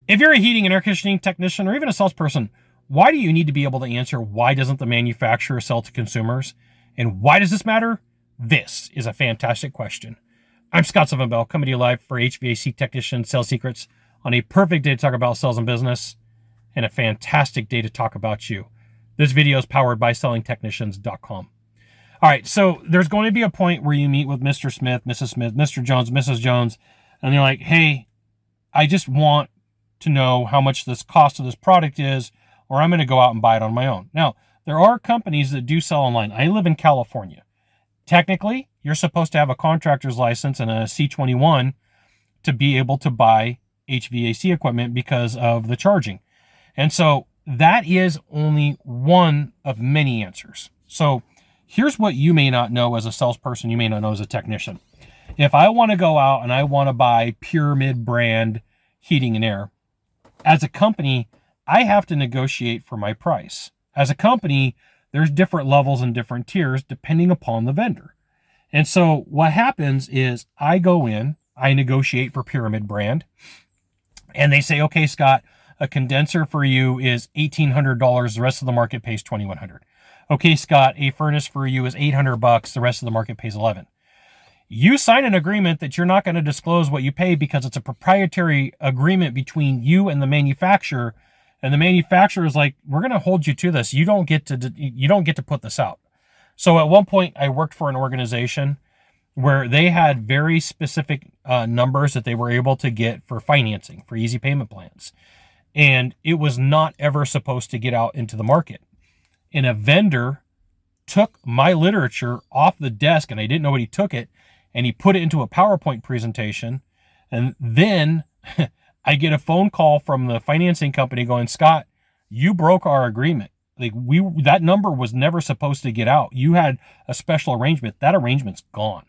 If you're a heating and air conditioning technician or even a salesperson, why do you need to be able to answer why doesn't the manufacturer sell to consumers? And why does this matter? This is a fantastic question. I'm Scott Sylvan Bell, coming to you live for HVAC Technician Sales Secrets on a perfect day to talk about sales and business and a fantastic day to talk about you. This video is powered by sellingtechnicians.com. All right, so there's going to be a point where you meet with Mr. Smith, Mr. Jones, Mrs. Jones, and they're like, hey, I just want to know how much this cost of this product is, or I'm going to go out and buy it on my own. Now, there are companies that do sell online. I live in California. Technically, you're supposed to have a contractor's license and a C21 to be able to buy HVAC equipment because of the charging. And so that is only one of many answers. So here's what you may not know as a salesperson, you may not know as a technician. If I want to go out and I want to buy Pyramid brand heating and air, as a company, I have to negotiate for my price. As a company, there's different levels and different tiers depending upon the vendor. And so what happens is I go in, I negotiate for Pyramid brand, and they say, okay, Scott, a condenser for you is $1,800. The rest of the market pays $2,100. Okay, Scott, a furnace for you is $800. The rest of the market pays $1,100. You sign an agreement that you're not going to disclose what you pay because it's a proprietary agreement between you and the manufacturer. And the manufacturer is like, we're going to hold you to this. You don't get to put this out. So at one point I worked for an organization where they had very specific numbers that they were able to get for financing, for easy payment plans. And it was not ever supposed to get out into the market. And a vendor took my literature off the desk, and I didn't know what he took it, and he put it into a PowerPoint presentation. And then I get a phone call from the financing company going, Scott, you broke our agreement. Like that number was never supposed to get out. You had a special arrangement. That arrangement's gone.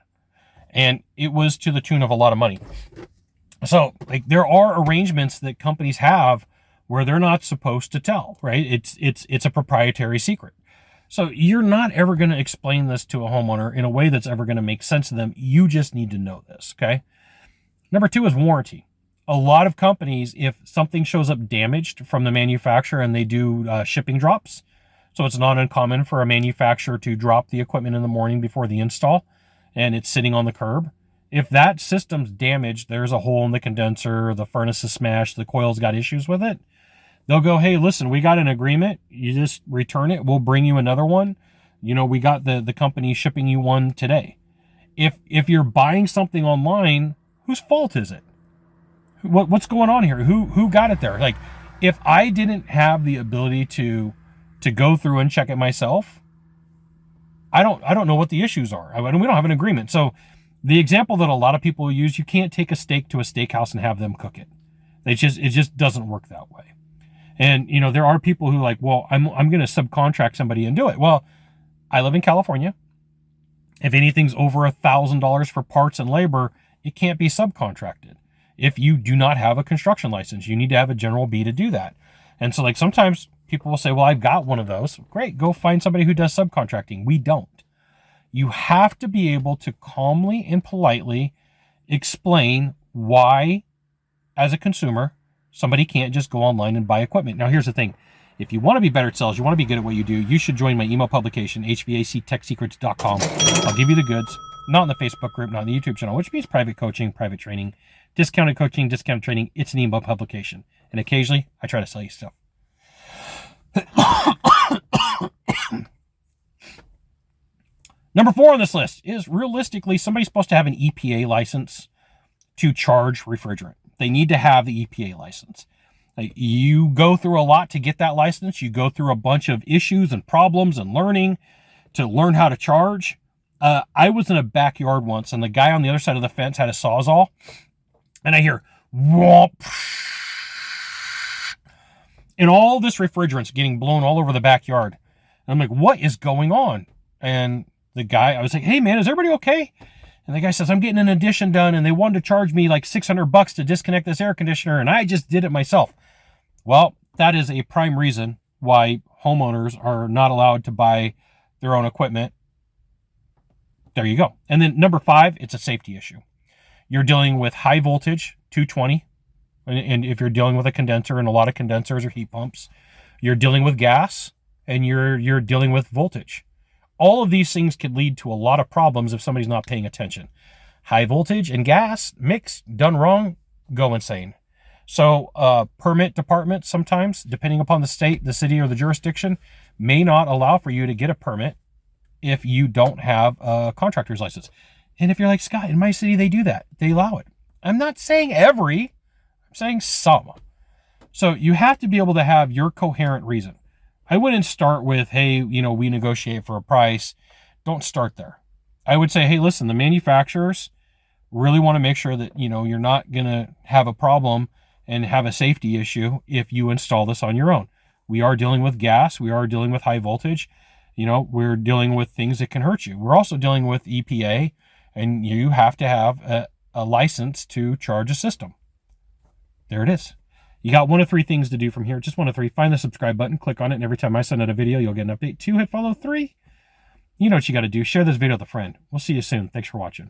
And it was to the tune of a lot of money. So like there are arrangements that companies have where they're not supposed to tell, right? It's a proprietary secret. So you're not ever going to explain this to a homeowner in a way that's ever going to make sense to them. You just need to know this, okay? Number two is warranty. A lot of companies, if something shows up damaged from the manufacturer and they do shipping drops, so it's not uncommon for a manufacturer to drop the equipment in the morning before the install and it's sitting on the curb. If that system's damaged, there's a hole in the condenser, the furnace is smashed, the coil's got issues with it, they'll go, hey, listen, we got an agreement. You just return it. We'll bring you another one. You know, we got the company shipping you one today. If you're buying something online, whose fault is it? What's going on here? Who got it there? Like, if I didn't have the ability to go through and check it myself, I don't know what the issues are. We don't have an agreement. So the example that a lot of people use, you can't take a steak to a steakhouse and have them cook it. It just doesn't work that way. And, you know, there are people who like, well, I'm going to subcontract somebody and do it. Well, I live in California. If anything's over $1,000 for parts and labor, it can't be subcontracted. If you do not have a construction license, you need to have a general B to do that. And so like sometimes people will say, well, I've got one of those. Great. Go find somebody who does subcontracting. We don't. You have to be able to calmly and politely explain why, as a consumer, somebody can't just go online and buy equipment. Now, here's the thing. If you want to be better at sales, you want to be good at what you do, you should join my email publication, hvactechsecrets.com. I'll give you the goods, not in the Facebook group, not in the YouTube channel, which means private coaching, private training, discounted coaching, discounted training. It's an email publication. And occasionally, I try to sell you stuff. Number 4 on this list is realistically, somebody's supposed to have an EPA license to charge refrigerant. They need to have the EPA license. You go through a lot to get that license. You go through a bunch of issues and problems and learning to learn how to charge. I was in a backyard once, and the guy on the other side of the fence had a Sawzall, and I hear whomp, and all this refrigerant's getting blown all over the backyard. And I'm like, what is going on? And the guy, I was like, hey man, is everybody okay? And the guy says, I'm getting an addition done, and they wanted to charge me like $600 to disconnect this air conditioner, and I just did it myself. Well, that is a prime reason why homeowners are not allowed to buy their own equipment. There you go. And then number 5, it's a safety issue. You're dealing with high voltage, 220, And if you're dealing with a condenser and a lot of condensers or heat pumps, you're dealing with gas and you're dealing with voltage. All of these things could lead to a lot of problems if somebody's not paying attention. High voltage and gas mix done wrong, go insane. So permit departments sometimes, depending upon the state, the city, or the jurisdiction, may not allow for you to get a permit if you don't have a contractor's license. And if you're like, Scott, in my city, they do that. They allow it. I'm not saying every, I'm saying some. So you have to be able to have your coherent reason. I wouldn't start with, hey, we negotiate for a price. Don't start there. I would say, hey, listen, the manufacturers really want to make sure that, you're not going to have a problem and have a safety issue if you install this on your own. We are dealing with gas. We are dealing with high voltage. We're dealing with things that can hurt you. We're also dealing with EPA, and you have to have a license to charge a system. There it is. You got one of three things to do from here. Just one of three. Find the subscribe button, click on it, and every time I send out a video, you'll get an update. 2, hit follow. 3, you know what you got to do. Share this video with a friend. We'll see you soon. Thanks for watching.